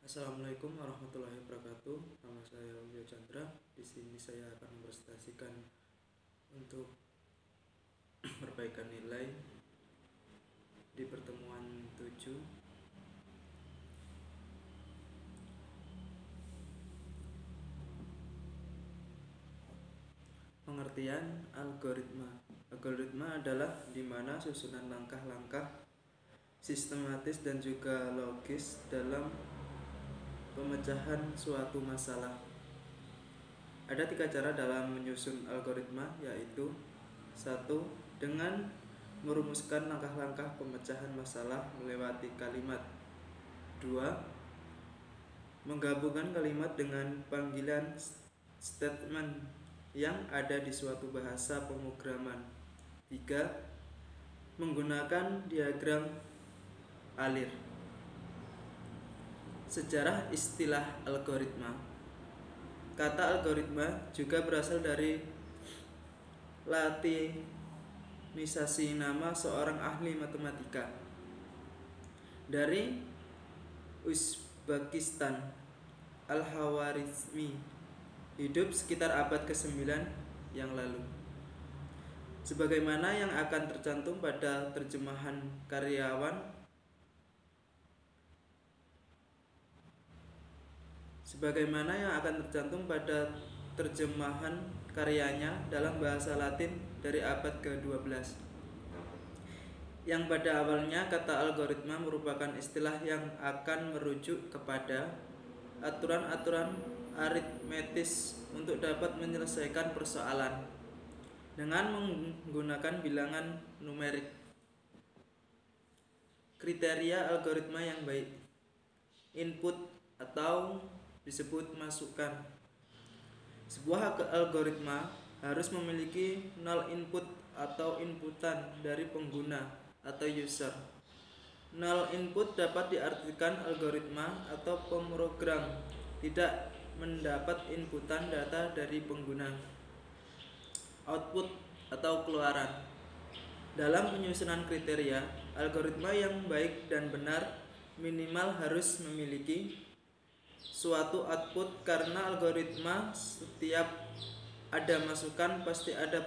Assalamualaikum warahmatullahi wabarakatuh. Nama saya Wio Chandra. Di sini saya akan mempresentasikan untuk perbaikan nilai di pertemuan 7. Pengertian algoritma. Algoritma adalah di mana susunan langkah-langkah sistematis dan juga logis dalam pemecahan suatu masalah. Ada 3 cara dalam menyusun algoritma, yaitu 1. Dengan merumuskan langkah-langkah pemecahan masalah melewati kalimat. 2. Menggabungkan kalimat dengan panggilan statement yang ada di suatu bahasa pemrograman. 3. Menggunakan diagram alir. Sejarah istilah algoritma. Kata algoritma juga berasal dari latinisasi nama seorang ahli matematika dari Uzbekistan, Al-Khwarizmi, hidup sekitar abad ke-9 yang lalu. Sebagaimana yang akan tercantum pada terjemahan karyanya dalam bahasa Latin dari abad ke-12, yang pada awalnya kata algoritma merupakan istilah yang akan merujuk kepada aturan-aturan aritmetis untuk dapat menyelesaikan persoalan dengan menggunakan bilangan numerik. Kriteria algoritma yang baik. Input atau disebut masukan. Sebuah algoritma harus memiliki 0 input atau inputan dari pengguna atau user. 0 input dapat diartikan algoritma atau pemrogram tidak mendapat inputan data dari pengguna. Output atau keluaran. Dalam penyusunan kriteria, algoritma yang baik dan benar minimal harus memiliki suatu output, karena algoritma setiap ada masukan pasti ada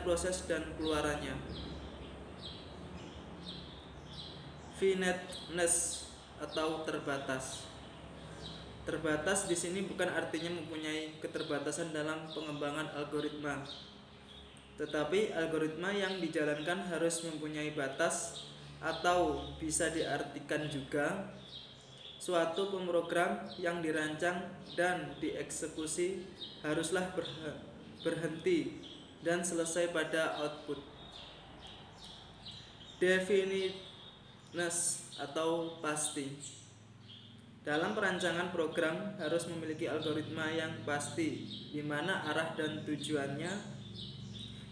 proses dan keluarannya. Finiteness atau terbatas. Terbatas di sini bukan artinya mempunyai keterbatasan dalam pengembangan algoritma, tetapi algoritma yang dijalankan harus mempunyai batas, atau bisa diartikan juga suatu pemrogram yang dirancang dan dieksekusi haruslah berhenti dan selesai pada output. Definiteness atau pasti. Dalam perancangan program harus memiliki algoritma yang pasti, di mana arah dan tujuannya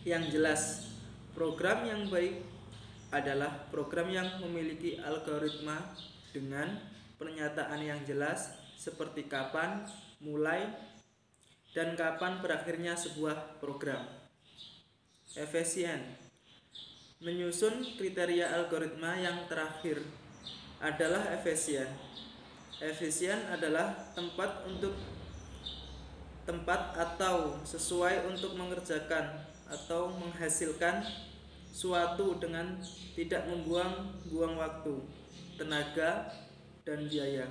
yang jelas. Program yang baik adalah program yang memiliki algoritma dengan pernyataan yang jelas, seperti kapan mulai dan kapan berakhirnya sebuah program. Efisien. Menyusun kriteria algoritma yang terakhir adalah efisien. Efisien adalah tempat atau sesuai untuk mengerjakan atau menghasilkan suatu dengan tidak membuang-buang waktu, tenaga, dan biaya.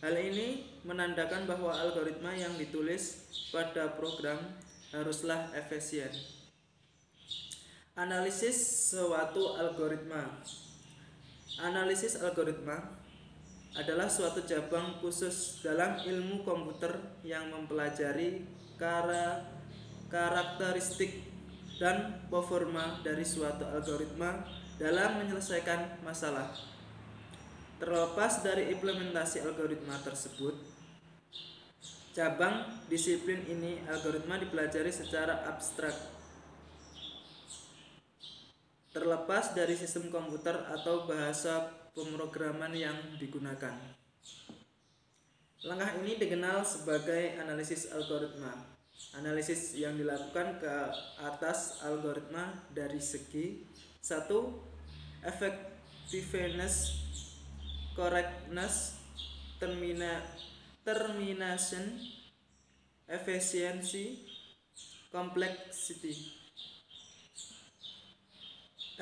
Hal ini menandakan bahwa algoritma yang ditulis pada program haruslah efisien. Analisis suatu algoritma. Analisis algoritma adalah suatu cabang khusus dalam ilmu komputer yang mempelajari karakteristik dan performa dari suatu algoritma dalam menyelesaikan masalah. Terlepas dari implementasi algoritma tersebut, cabang disiplin ini, algoritma dipelajari secara abstrak, terlepas dari sistem komputer atau bahasa pemrograman yang digunakan. Langkah ini dikenal sebagai analisis algoritma. Analisis yang dilakukan ke atas algoritma dari segi 1. Effectiveness correctness, termination, efficiency, complexity.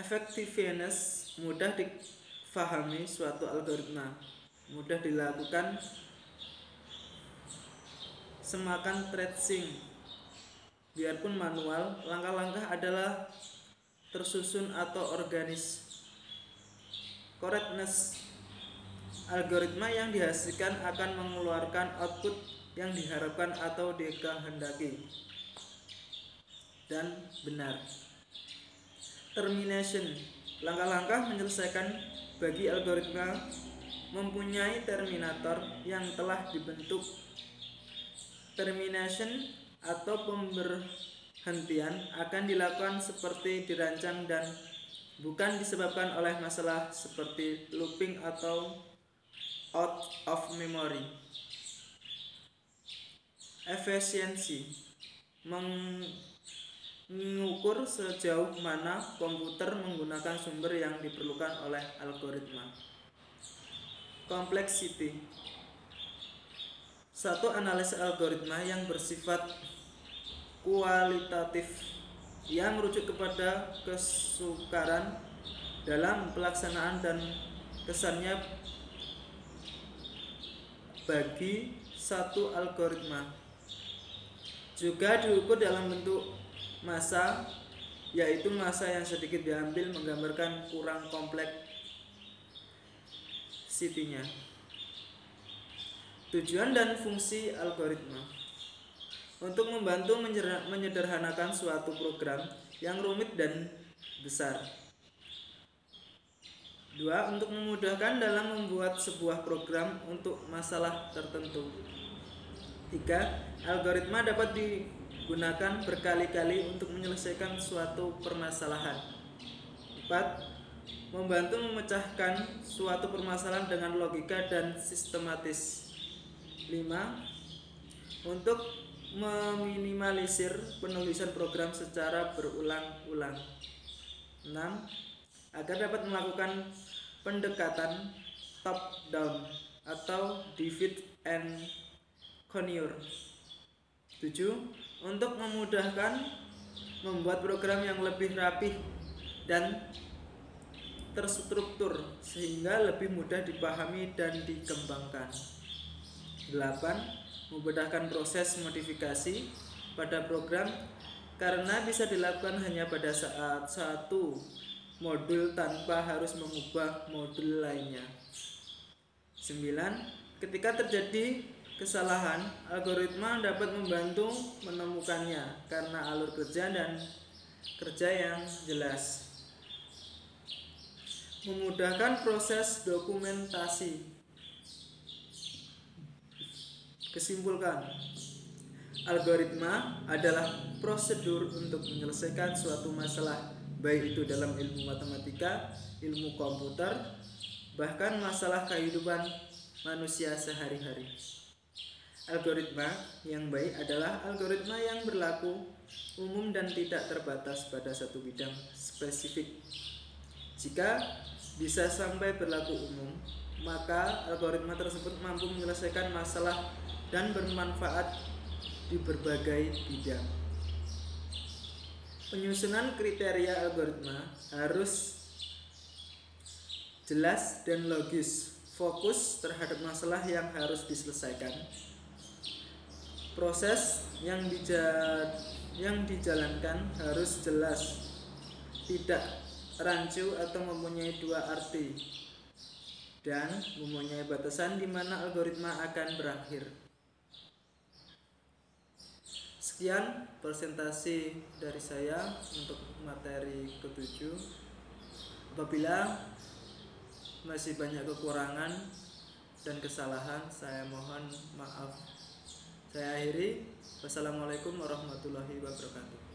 Effectiveness, mudah difahami suatu algoritma, mudah dilakukan semakan tracing. Biarpun manual, langkah-langkah adalah tersusun atau organis. Correctness, algoritma yang dihasilkan akan mengeluarkan output yang diharapkan atau dikehendaki dan benar. Termination, langkah-langkah menyelesaikan bagi algoritma mempunyai terminator yang telah dibentuk. Termination atau pemberhentian akan dilakukan seperti dirancang dan bukan disebabkan oleh masalah seperti looping atau out of memory. Efisiensi, mengukur sejauh mana komputer menggunakan sumber yang diperlukan oleh algoritma. Complexity, satu analisis algoritma yang bersifat kualitatif yang merujuk kepada kesukaran dalam pelaksanaan dan kesannya bagi satu algoritma. Juga diukur dalam bentuk massa, yaitu massa yang sedikit diambil menggambarkan kurang kompleksitinya. Tujuan dan fungsi algoritma untuk membantu menyederhanakan suatu program yang rumit dan besar. 2. Untuk memudahkan dalam membuat sebuah program untuk masalah tertentu. 3. Algoritma dapat digunakan berkali-kali untuk menyelesaikan suatu permasalahan. 4. Membantu memecahkan suatu permasalahan dengan logika dan sistematis. 5. Untuk meminimalisir penulisan program secara berulang-ulang. 6. Agar dapat melakukan pendekatan top down atau divide and conquer. 7. Untuk memudahkan membuat program yang lebih rapih dan terstruktur sehingga lebih mudah dipahami dan dikembangkan. 8. Memudahkan proses modifikasi pada program karena bisa dilakukan hanya pada saat satu modul tanpa harus mengubah modul lainnya. 9. Ketika terjadi kesalahan, algoritma dapat membantu menemukannya karena alur kerja dan kerja yang jelas. Memudahkan proses dokumentasi. Kesimpulan, algoritma adalah prosedur untuk menyelesaikan suatu masalah, baik itu dalam ilmu matematika, ilmu komputer, bahkan masalah kehidupan manusia sehari-hari. Algoritma yang baik adalah algoritma yang berlaku umum dan tidak terbatas pada satu bidang spesifik. Jika bisa sampai berlaku umum, maka algoritma tersebut mampu menyelesaikan masalah dan bermanfaat di berbagai bidang. Penyusunan kriteria algoritma harus jelas dan logis, fokus terhadap masalah yang harus diselesaikan. Proses yang dijalankan harus jelas, tidak rancu atau mempunyai dua arti, dan mempunyai batasan di mana algoritma akan berakhir. Sekian presentasi dari saya untuk materi ke-7. Apabila masih banyak kekurangan dan kesalahan, saya mohon maaf. Saya akhiri. Wassalamualaikum warahmatullahi wabarakatuh.